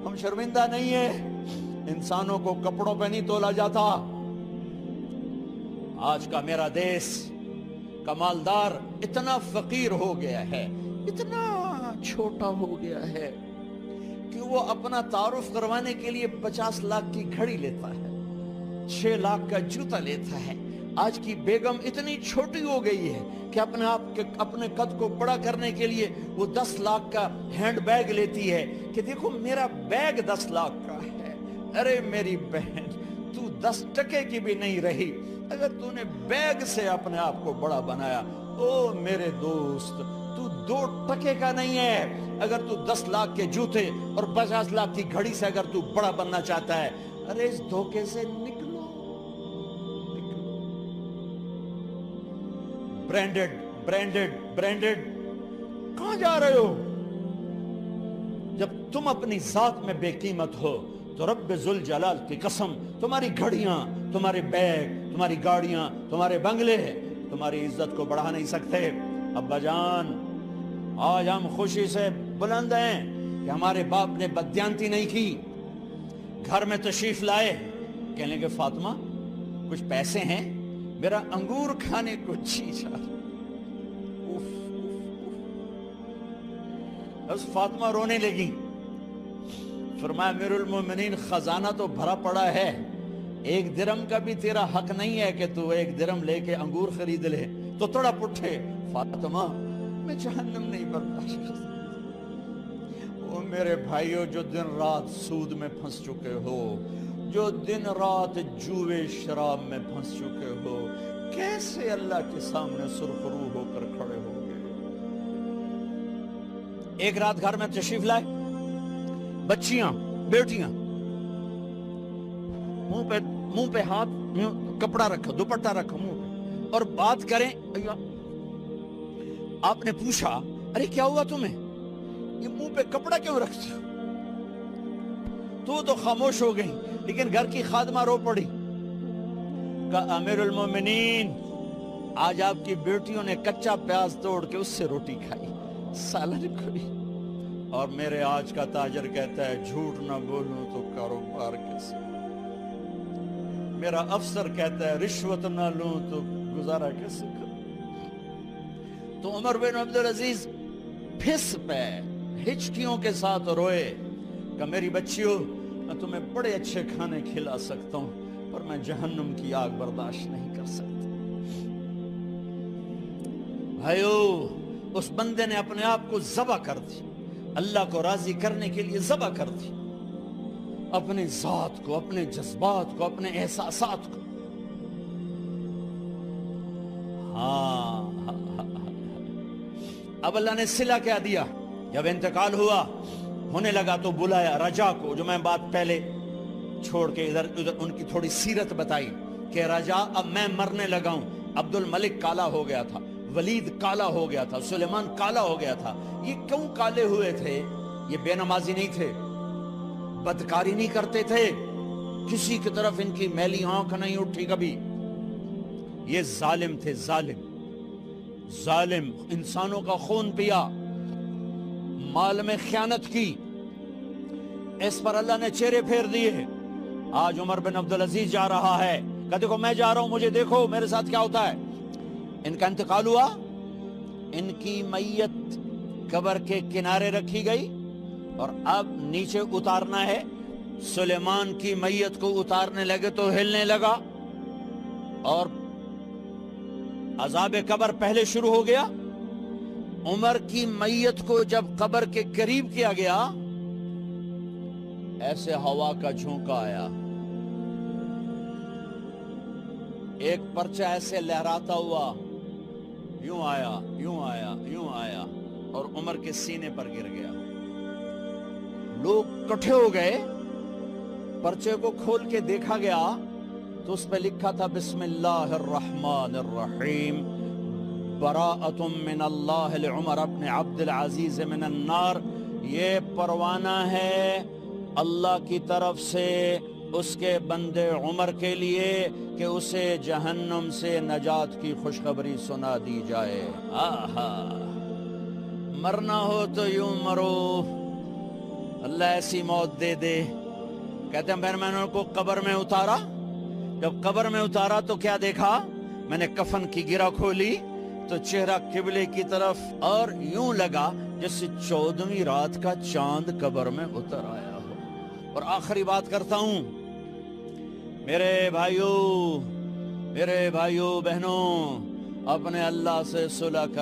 ہم شرمندہ نہیں ہیں، انسانوں کو کپڑوں پہ نہیں تولا جاتا۔ آج کا میرا دیس کا مالدار اتنا فقیر ہو گیا ہے، اتنا چھوٹا ہو گیا ہے کہ وہ اپنا تعارف کروانے کے لیے 50 لاکھ کی گھڑی لیتا ہے، 6 لاکھ کا جوتا لیتا ہے۔ آج کی بیگم اتنی چھوٹی ہو گئی ہے کہ اپنے قد کو بڑا کرنے کے لیے وہ 10 لاکھ کا ہینڈ بیگ لیتی ہے کہ دیکھو میرا بیگ 10 لاکھ کا ہے۔ ارے میری بہن، تو 10 ٹکے کی بھی نہیں رہی اگر تو نے بیگ سے اپنے آپ کو بڑا بنایا۔ او میرے دوست، تو 2 ٹکے کا نہیں ہے اگر تو 10 لاکھ کے جوتے اور 50 لاکھ کی گھڑی سے اگر تو بڑا بننا چاہتا ہے۔ ارے اس دھوکے سے نکلو۔ برینڈڈ برینڈڈ برینڈڈ، کہاں جا رہے ہو؟ جب تم اپنی ذات میں بے قیمت ہو تو رب ذوالجلال کی قسم، تمہاری گھڑیاں، تمہارے بیگ، تمہاری گاڑیاں، تمہارے بنگلے تمہاری عزت کو بڑھا نہیں سکتے۔ ابا جان، آج ہم خوشی سے بلند ہیں کہ ہمارے باپ نے بددیانتی نہیں کی۔ گھر میں تشریف لائے، کہنے کہ فاطمہ کچھ پیسے ہیں، میرا انگور کھانے کو جی چاہ رہا۔ بس فاطمہ رونے لگی۔ فرمایا امیر المومنین، خزانہ تو بھرا پڑا ہے، 1 درم کا بھی تیرا حق نہیں ہے کہ تو 1 درم لے کے انگور خرید لے۔ تو تڑپ اٹھے، فاطمہ میں جہنم نہیں برداشت کر سکتا۔ او میرے بھائیو، جو دن رات سود میں پھنس چکے ہو، جو دن رات جوئے شراب میں پھنس چکے ہو، کیسے اللہ کے سامنے سرخرو ہو کر کھڑے ہو گئے؟ ایک رات گھر میں تشریف لائے، بچیاں، بیٹیاں، منہ پہ ہاتھ، کپڑا رکھا، دوپٹہ رکھا منہ پہ، اور بات کریں۔ آپ نے پوچھا ارے کیا ہوا تمہیں، یہ منہ پہ کپڑا کیوں رکھتے ہو؟ تو خاموش ہو گئی، لیکن گھر کی خادمہ رو پڑی۔ کہا امیر المومنین، آج آپ کی بیٹیوں نے کچا پیاز توڑ کے اس سے روٹی کھائی، سالن کھائی، اور میرے آج کا تاجر کہتا ہے جھوٹ نہ بولوں تو کاروبار کیسے، میرا افسر کہتا ہے رشوت نہ لوں تو گزارا کیسے کروں۔ تو عمر بن عبدالعزیز پھس پہ ہچکیوں کے ساتھ روئے کہ میری بچیوں، میں تمہیں بڑے اچھے کھانے کھلا سکتا ہوں پر میں جہنم کی آگ برداشت نہیں کر سکتا۔ بھائیو، اس بندے نے اپنے آپ کو ذبح کر دی، اللہ کو راضی کرنے کے لیے ذبح کر دی، اپنے ذات کو، اپنے جذبات کو، اپنے احساسات کو۔ اب اللہ نے صلہ کیا دیا، جب انتقال ہوا ہونے لگا تو بلایا رجا کو، جو میں بات پہلے چھوڑ کے ادھر ان کی تھوڑی سیرت بتائی کہ رجا اب میں مرنے لگا ہوں۔ عبد الملک کالا ہو گیا تھا، ولید کالا ہو گیا تھا، سلیمان کالا ہو گیا تھا۔ یہ کیوں کالے ہوئے تھے؟ یہ بے نمازی نہیں تھے، بدکاری نہیں کرتے تھے، کسی کی طرف ان کی میلی آنکھ نہیں اٹھی کبھی۔ یہ ظالم تھے، ظالم، انسانوں کا خون پیا، مال میں خیانت کی، اس پر اللہ نے چہرے پھیر دیے۔ آج عمر بن عبدالعزیز جا رہا ہے کہ دیکھو میں جا رہا ہوں، مجھے دیکھو میرے ساتھ کیا ہوتا ہے۔ ان کا انتقال ہوا، ان کی میت قبر کے کنارے رکھی گئی، اور اب نیچے اتارنا ہے۔ سلیمان کی میت کو اتارنے لگے تو ہلنے لگا، اور عذاب قبر پہلے شروع ہو گیا۔ عمر کی میت کو جب قبر کے قریب کیا گیا، ایسے ہوا کا جھونکا آیا، ایک پرچہ ایسے لہراتا ہوا، یوں آیا، یوں آیا، یوں آیا، اور عمر کے سینے پر گر گیا۔ لوگ کٹھے ہو گئے، پرچے کو کھول کے دیکھا گیا تو اس پہ لکھا تھا بسم اللہ الرحمن الرحیم، براءۃ من اللہ لعمر بن عبد العزیز من النار۔ یہ پروانہ ہے اللہ کی طرف سے اس کے بندے عمر کے لیے کہ اسے جہنم سے نجات کی خوشخبری سنا دی جائے۔ مرنا ہو تو یوں مرو، اللہ اللہ ایسی موت دے دے. کہتے ہیں پھر میں نے ان کو قبر میں اتارا. جب قبر میں اتارا تو کیا دیکھا؟ میں نے کفن کی گرہ کھولی تو چہرہ قبلے کی طرف، اور یوں لگا جیسے 14ویں رات کا چاند قبر میں اتر آیا ہو. اور آخری بات کرتا ہوں، میرے بھائیوں بہنوں، اپنے اللہ سے صلح کر